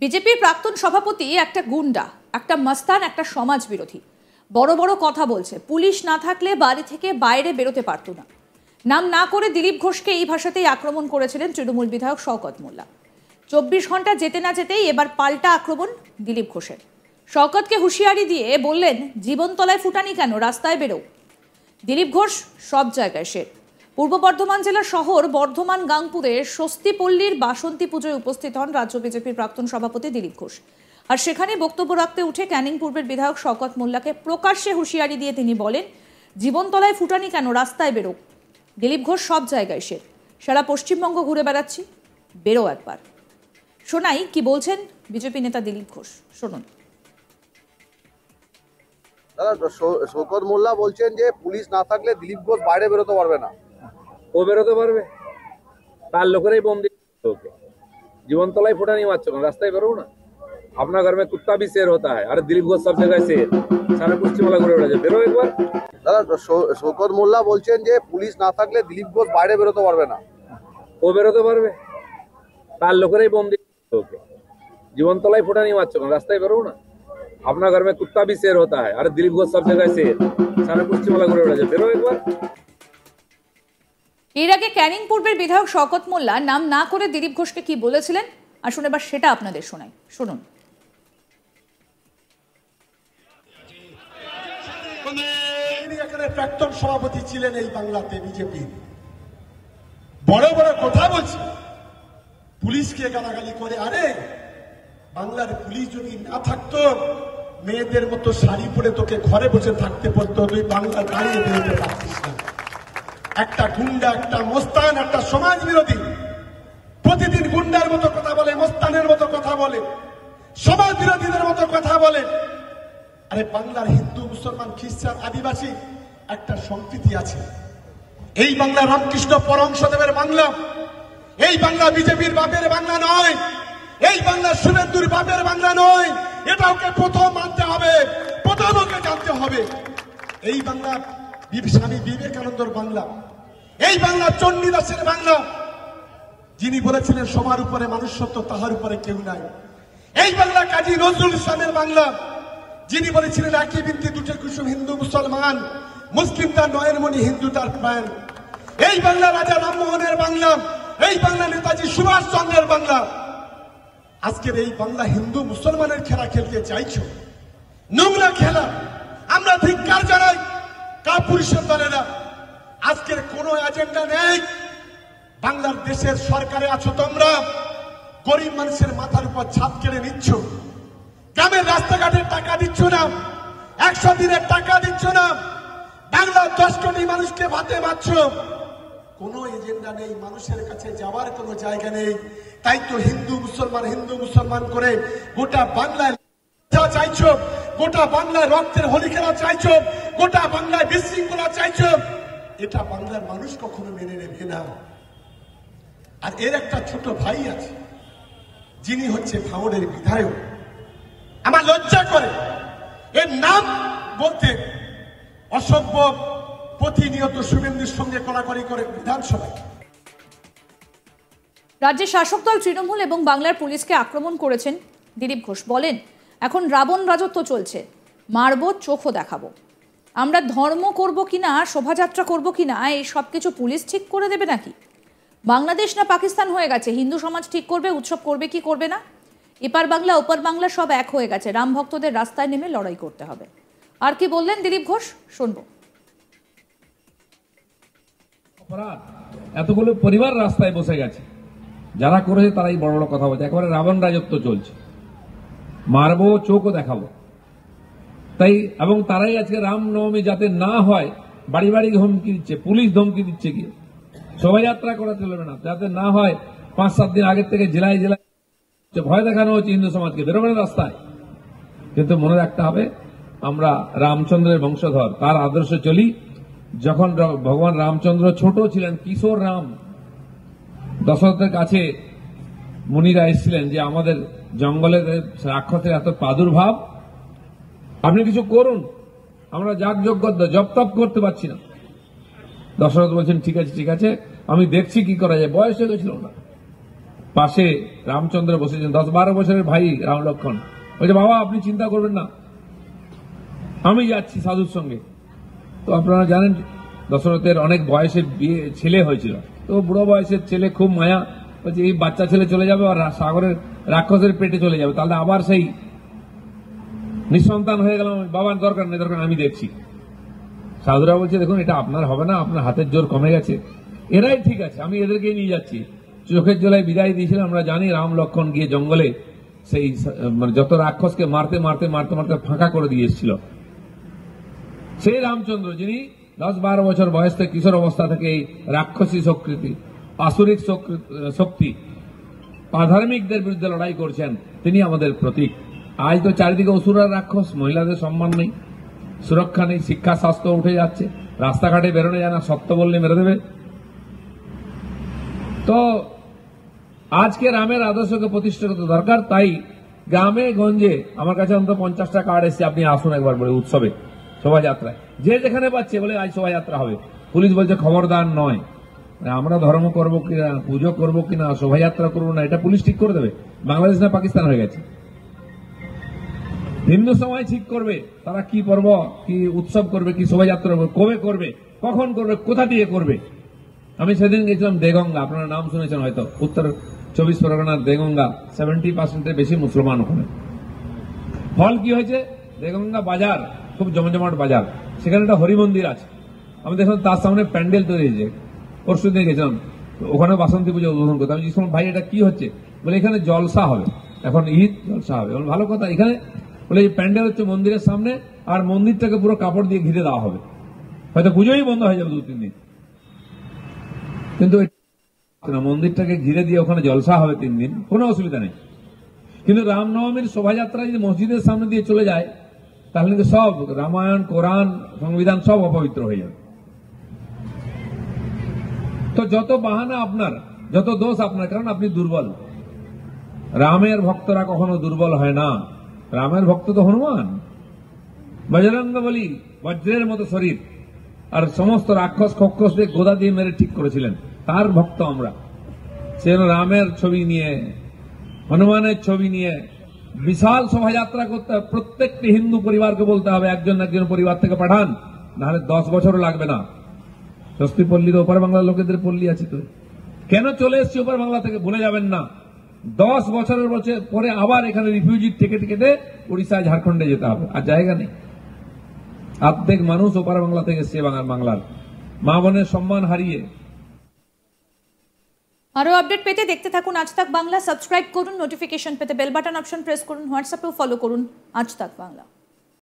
বিজেপির প্রাক্তন সভাপতি একটা গুন্ডা, একটা মস্তান, একটা সমাজ বিরোধী। বড় বড় কথা বলছে, পুলিশ না থাকলে বাড়ি থেকে বাইরে বেরোতে পারত না। নাম না করে দিলীপ ঘোষকে এই ভাষাতেই আক্রমণ করেছিলেন তৃণমূল বিধায়ক শওকত মোল্লা। 24 ঘন্টা যেতে না যেতেই এবার পাল্টা আক্রমণ দিলীপ ঘোষের। শওকতকে হুঁশিয়ারি দিয়ে বললেন, জীবনতলায় ফুটানি কেন, রাস্তায় বেরো। দিলীপ ঘোষ সব জায়গায় শের। পূর্ব বর্ধমান জেলার শহর বর্ধমান গাংপুরে স্বস্তিপল্লীর বাসন্তী পুজোয় উপস্থিত হন রাজ্য বিজেপির প্রাক্তন সভাপতি দিলীপ ঘোষ। আর সেখানে বক্তব্য রাখতে উঠে ক্যানিং পূর্বের বিধায়ক শওকত মোল্লাকে প্রকাশ্যে হুঁশিয়ারি দিয়ে তিনি বলেন, জীবনতলায় ফুটানি কেন, রাস্তায় বেরো। দিলীপ ঘোষ সব জায়গায় শের। সারা পশ্চিমবঙ্গ ঘুরে বেড়াচ্ছি, বেরো একবার। শোনাই কি বলছেন বিজেপি নেতা দিলীপ ঘোষ, শুনুন। শওকত মোল্লা বলছেন যে পুলিশ না থাকলে দিলীপ ঘোষ বাইরে বেরোতে পারবে না। ও বেরোতে পারবে, তার লোকেরাই বোম দিয়ে ওকে। জীবনতলায় ফুটানি মারছো কেন, রাস্তায় বেরো না। আপনার ঘর में कुत्ता भी शेर होता है। अरे दिलीप घोष सब जगह शेर, सारा পশ্চিমবাংলা ঘুরে বেড়াচ্ছে, বেরো একবার। দাদা, শওকত মোল্লা বলছেন যে পুলিশ না থাকলে দিলীপ ঘোষ বাইরে বেরোতে পারবে না। ও বেরোতে পারবে, তার লোকেরাই বোম দিয়ে ওকে। জীবনতলায় ফুটানি মারছো কেন, রাস্তায় বেরো না। আপনার ঘর में कुत्ता भी शेर होता है। अरे दिलीप घोष सब जगह शेर, सारा পশ্চিমবাংলা ঘুরে বেড়াচ্ছে, বেরো একবার। এর আগে ক্যানিং পূর্বের বিধায়ক শওকত মোল্লা নাম না করে দিলীপ ঘোষকে কি বলেছিলেন আসুন এবার সেটা আপনাদের শোনাই, শুনুন। প্রাক্তন সভাপতি ছিলেন এই বাংলাতে বিজেপি, বড় বড় কথা বলছে, পুলিশকে গালাগালি করে। আরে বাংলার পুলিশ যদি না থাকতো, মেয়েদের মতো শাড়ি পরে তোকে ঘরে বসে থাকতে পারতো, তুই বাংলা দাঁড়িয়ে বেরোতে পারতিস না। একটা গুন্ডা, একটা মোস্তান, একটা সমাজ বিরোধী প্রতিদিন গুন্ডার মতো কথা বলে, মোস্তানের মতো কথা বলে, সমাজ বিরোধীদের মতো কথা বলে। আরে বাংলার হিন্দু, মুসলমান, খ্রিস্টান, আদিবাসী একটা সম্প্রীতি আছে। এই বাংলা রামকৃষ্ণ পরমহংসদেবের বাংলা। এই বাংলা বিজেপির বাপের বাংলা নয়, এই বাংলা শুভেন্দুর বাপের বাংলা নয়। এটা ওকে প্রথম মানতে হবে, প্রথম ওকে জানতে হবে। এই বাংলা স্বামী বিবেকানন্দর বাংলা, এই বাংলা চণ্ডীদাসের বাংলা, যিনি বলেছিলেন সবার উপরে মানুষ সত্য, তাহার উপরে কেউ নাই। এই বাংলা কাজী নজরুল ইসলামের বাংলা, যিনি বলেছিলেন একই বৃত্তি দুটো কুসুম, হিন্দু মুসলমান, মুসলিম তার নয়নমণি, হিন্দু তার প্রাণ। এই বাংলা রাজা রামমোহনের বাংলা, এই বাংলা নেতাজি সুভাষ চন্দ্রের বাংলা। আজকের এই বাংলা হিন্দু মুসলমানের খেলা খেলতে চাইছো, নোংরা খেলা। আমরা ধিক্কার জানাই কাপুরুষের দলেরা। আজকের কোনো এজেন্ডা নেই। বাংলার দেশের সরকারে আছো তোমরা, গরিব মানুষের মাথার উপর ছাদ কেড়ে নিচ্ছ, গ্রামের রাস্তাঘাটের টাকা দিচ্ছ না, 100 দিনের টাকা দিচ্ছ না, বাংলার 10 কোটি মানুষকে ভাতে মারছ। কোনো এজেন্ডা নেই, মানুষের কাছে যাওয়ার কোনো জায়গা নেই। তাই তো হিন্দু মুসলমান করে গোটা বাংলায় চাইছো, গোটা বাংলায় রক্তের হোলি খেলা চাইছো, গোটা বাংলায় বিশৃঙ্খলা চাইছো। এটা বাংলার মানুষ কখনো মেনে নেবে না। আর এর একটা ছোট ভাই আছে, যিনি হচ্ছে ভাঙড়ের বিধায়ক। আমার লজ্জা করে এর নাম বলতে। অসভ্য, প্রতিনিয়ত শুভেন্দুর সঙ্গে কড়াকড়ি করে বিধানসভায়। রাজ্যের শাসক দল তৃণমূল এবং বাংলার পুলিশকে আক্রমণ করেছেন দিলীপ ঘোষ। বলেন, এখন রাবণ রাজত্ব চলছে, মারবো, চোখও দেখাবো। আমরা ধর্ম করব কিনা, শোভাযাত্রা করব কিনা, এই সব কিছু পুলিশ ঠিক করে দেবে নাকি? বাংলাদেশ না পাকিস্তান হয়ে গেছে? হিন্দু সমাজ ঠিক করবে উৎসব করবে কি করবে না। এপার বাংলা ওপার বাংলা সব এক হয়ে গেছে। রাম ভক্তদের রাস্তায় নেমে লড়াই করতে হবে। আর কি বললেন দিলীপ ঘোষ, শুনবো। অপরাধ, এতগুলো পরিবার রাস্তায় বসে গেছে, যারা করেছে তারাই বড় বড় কথা বলছে। একেবারে রাবণ রাজত্ব চলছে, মারবো, চোখও দেখাবো। তাই এবং তারাই আজকে রামনবমী যাতে না হয় বাড়ি বাড়ি ধমকি দিচ্ছে, পুলিশ ধমকি দিচ্ছে, কি শোভাযাত্রা করা চলবে না, যাতে না হয় 5-7 দিন আগের থেকে জেলায় জেলায় ভয় দেখানো হচ্ছে হিন্দু সমাজকে, বেরোবে না রাস্তায়। কিন্তু মনে রাখতে হবে, আমরা রামচন্দ্রের বংশধর, তার আদর্শে চলি। যখন ভগবান রামচন্দ্র ছোট ছিলেন, কিশোর রাম, দশরথের কাছে মুনিরা এসেছিলেন যে আমাদের জঙ্গলের রাক্ষসের এত প্রাদুর্ভাব, আপনি কিছু করুন, আমরা যাগযজ্ঞ জপ তপ করতে পারছি না। দশরথ বলছেন, ঠিক আছে ঠিক আছে, আমি দেখছি কি করা যায়। বয়স হয়ে গেছিল না, পাশে রামচন্দ্র বসেছেন, 10-12 বছরের ভাই রাম লক্ষণ। বলছে বাবা আপনি চিন্তা করবেন না, আমি যাচ্ছি সাধুর সঙ্গে। তো আপনারা জানেন দশরথের অনেক বয়সে বিয়ে ছেলে হয়েছিল, তো বুড়ো বয়সের ছেলে খুব মায়া, বলছে এই বাচ্চা ছেলে চলে যাবে আর সাগরের রাক্ষসের পেটে চলে যাবে, তাহলে আবার সেই নিঃসন্তান হয়ে গেলাম। বাবার দরকার নেই, দরকার আমি দেখছি। সাধুরা বলছে দেখুন এটা আপনার হবে না, আপনার হাতের জোর কমে গেছে, এরাই ঠিক আছে, আমি এদেরকে নিয়ে যাচ্ছি। চোখের জলায় বিদায় দিয়েছিলাম। আমরা জানি রাম লক্ষণ গিয়ে জঙ্গলে সেই মানে যত রাক্ষসকে মারতে মারতে মারতে মারতে ফাঁকা করে দিয়ে এসেছিল। সেই রামচন্দ্র যিনি 10-12 বছর বয়স থেকে কিশোর অবস্থা থেকে এই রাক্ষসী শক্তি, আসুরিক শক্তি, অধার্মিকদের বিরুদ্ধে লড়াই করছেন, তিনি আমাদের প্রতীক। আজ তো চারিদিকে অসুর আর রাক্ষস, মহিলাদের সম্মান নেই, সুরক্ষা নেই, শিক্ষা স্বাস্থ্য উঠে যাচ্ছে, রাস্তাঘাটে বেরোনো যায় না, সত্য বললে মেরে দেবে। তো আজকে রামের আদর্শকে প্রতিষ্ঠা করতে দরকার। তাই গ্রামে গঞ্জে আমার কাছে অন্তত 50টা কার্ড এসেছে, আপনি আসুন একবার বলে উৎসবে, শোভাযাত্রায়, যে যেখানে পাচ্ছে বলে আজ শোভাযাত্রা হবে। পুলিশ বলছে খবরদার নয়, আমরা ধর্ম করবো কিনা, পুজো করবো কিনা, শোভাযাত্রা করবো না, এটা পুলিশ ঠিক করে দেবে। বাংলাদেশ না পাকিস্তান হয়ে গেছে। হিন্দু সমাজ ঠিক করবে তারা কি পর্ব, কি উৎসব করবে, কি শোভাযাত্রা করবে, কবে করবে, কখন করবে, কোথা দিয়ে করবে। আমি সেদিন গেছিলাম দেগঙ্গা, আপনারা নাম শুনেছেন হয়তো, উত্তর 24 পরগনার দেগঙ্গা, 70% বেশি মুসলমান ওখানে। ফল কি হয়েছে, দেগঙ্গা বাজার খুব জমজমাট বাজার, সেখানে একটা হরি মন্দির আছে। আমি দেখলাম তার সামনে প্যান্ডেল তৈরি হয়েছে। পরশু দিন গেছিলাম, ওখানে বাসন্তী পুজো উদ্বোধন করতে। আমি জিজ্ঞেস ভাই এটা কি হচ্ছে, বলে এখানে জলসা হবে, এখন ঈদ জলসা হবে। ভালো কথা, এখানে বলে এই প্যান্ডেল হচ্ছে মন্দিরের সামনে, আর মন্দিরটাকে পুরো কাপড় দিয়ে ঘিরে দেওয়া হবে, হয়তো পুজোই বন্ধ হয়ে যাবে 2-3 দিন, কিন্তু মন্দিরটাকে ঘিরে দিয়ে ওখানে জলসা হবে 3 দিন, কোনো অসুবিধা নেই। কিন্তু রামনবমীর শোভাযাত্রা যদি মসজিদের সামনে দিয়ে চলে যায়, তাহলে কিন্তু সব রামায়ণ, কোরআন, সংবিধান সব অপবিত্র হয়ে যাবে। তো যত বাহানা আপনার, যত দোষ আপনার, কারণ আপনি দুর্বল। রামের ভক্তরা কখনো দুর্বল হয় না। রামের ভক্ত তো হনুমান, বজরঙ্গ বলি, বজ্রের মতো শরীর, আর সমস্ত রাক্ষস খক্ষসদের গোদা দিয়ে মেরে ঠিক করেছিলেন, তার ভক্ত আমরা। সেজন্য রামের ছবি নিয়ে, হনুমানের ছবি নিয়ে বিশাল শোভাযাত্রা করতে হবে। প্রত্যেকটি হিন্দু পরিবারকে বলতে হবে একজন একজন পরিবার থেকে পাঠান, নাহলে 10 বছরও লাগবে না। স্বস্তি পল্লী তো ওপার বাংলার লোকেদের পল্লী আছে, তো কেন চলে এসছি ওপার বাংলা থেকে ভুলে যাবেন না। 10 বছরের পরে আবার এখানে রিফিউজির টিকিট কেটে উড়িষ্যা ঝাড়খণ্ডে যেতে হবে, আর জায়গা নেই। অর্ধেক মানুষ ওপার বাংলা থেকে এসছে বাংলার, মা বোনের সম্মান হারিয়ে। আরো আপডেট পেতে দেখতে থাকুন আজ তাক বাংলা। সাবস্ক্রাইব করুন, নোটিফিকেশন পেতে বেল বাটন অপশন প্রেস করুন, হোয়াটসঅ্যাপেও ফলো করুন আজ তাক বাংলা।